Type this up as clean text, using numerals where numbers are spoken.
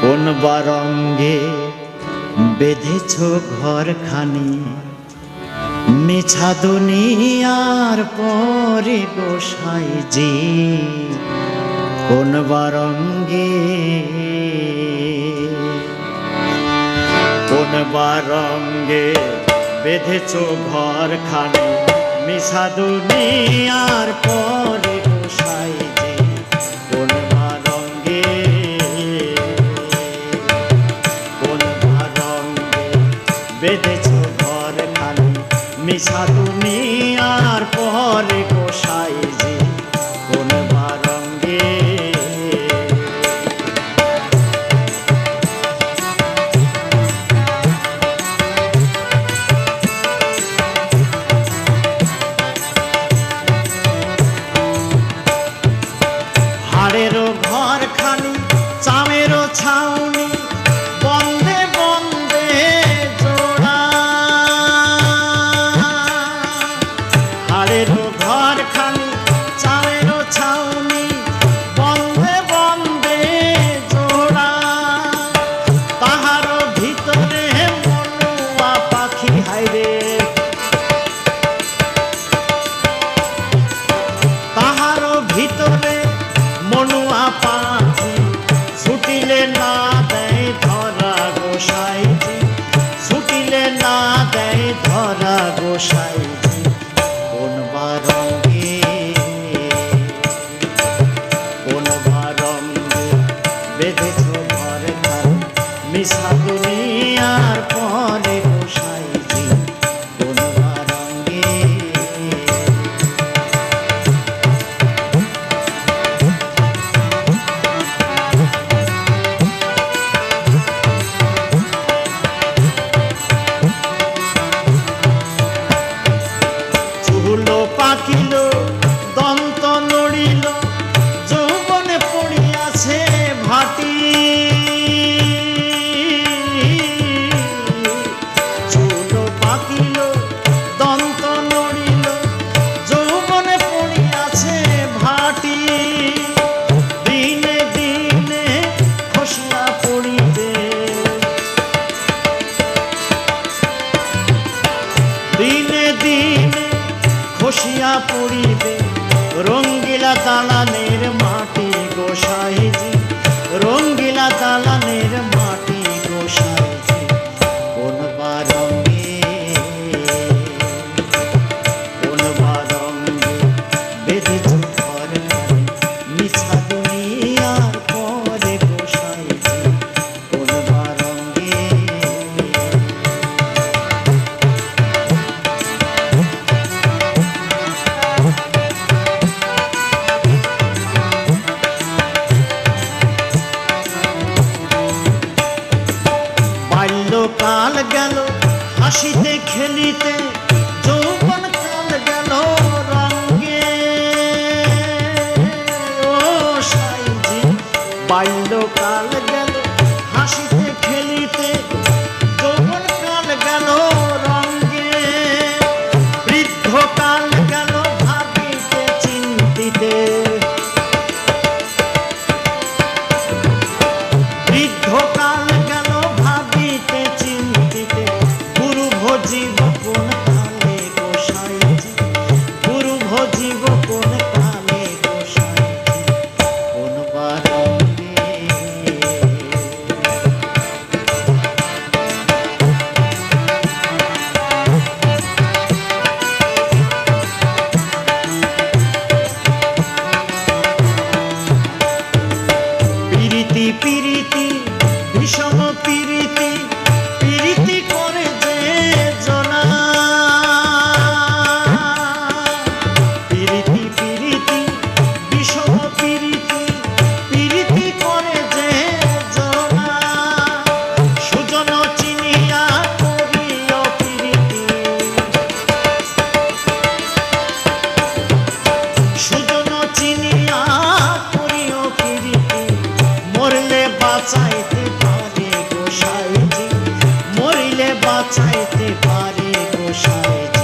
কোন বারঙ্গে বেঁধেছ ঘরখানি মিছা দুনিয়ার পরে গোসাইজি কোন বারঙ্গে বেঁধেছ ঘরখানি মিছা দুনিয়ার পরে গোসাইজি কোন বারঙ্গে বেঁধেছ ঘরখানি মিছা দুনিয়ার পরে গোসাইজি কোন বারঙ্গে হাড়েরও ঘরখানি চামেরও ছাউনি বন্ধে বন্ধে জোড়া হাড়েরও ঘরখানি চামেরও ছাউনি বন্ধে বন্ধে জোড়া তাহারও ভিতরে মনুয়া পাখি হায়রে তাহারও ভিতরে মনুয়া পাখি ছুটিলে না দেয় ধরা গোসাইজি ছুটিলে না দেয় ধরা গোসাইজি কোন বারঙ্গে বেঁধেছ ঘরখানি মিছা দুনিয়ার পরে গোসাইজি কোন বারঙ্গে পাকিল দন্ত নড়িল যৌবনে পড়িয়াছে ভাটি চুল পাকিল দন্ত নড়িল যৌবনে পড়িয়াছে ভাটি দিনে দিনে খসিয়া পড়িবে দিনে দিনে খসিয়া পড়িবে রঙ্গিলা দালানের মাটি গোসাইজি রঙ্গিলা দালানের মাটি গোসাইজি কোন বারঙ্গে বেঁধেছ ঘরখানি মিছা দুনিয়ার পরে গোসাইজি কোন বারঙ্গে কাল গেল হাসিতে খেলিতে যৌবন কাল গেল রঙ্গে ও সাইজি বাল্যকাল গেল হাসিতে খেলিতে যৌবন কাল গেল রঙ্গে বৃদ্ধকাল গেল ভাবিতে চিন্তিতে বৃদ্ধকাল গেল ভাবিতে চিন্তিতে গুরু ভজিব কোন কালে গোসাইজি গুরু ভজিব কোন কালে গোসাইজি কোন বারঙ্গে পিরিতি পিরিতি বিষম পিরিতি পিরিতি করে যে জনা পিরিতি পিরিতি বিষম পিরিতি পিরিতি করে যে জনা সুজন চিনিয়া করিও পিরিতি সুজন চিনিয়া করিও পিরিতি মরলে বাঁচাইতে পারে গোসাইজি মরিলে বাঁচাইতে পারে গোসাইজি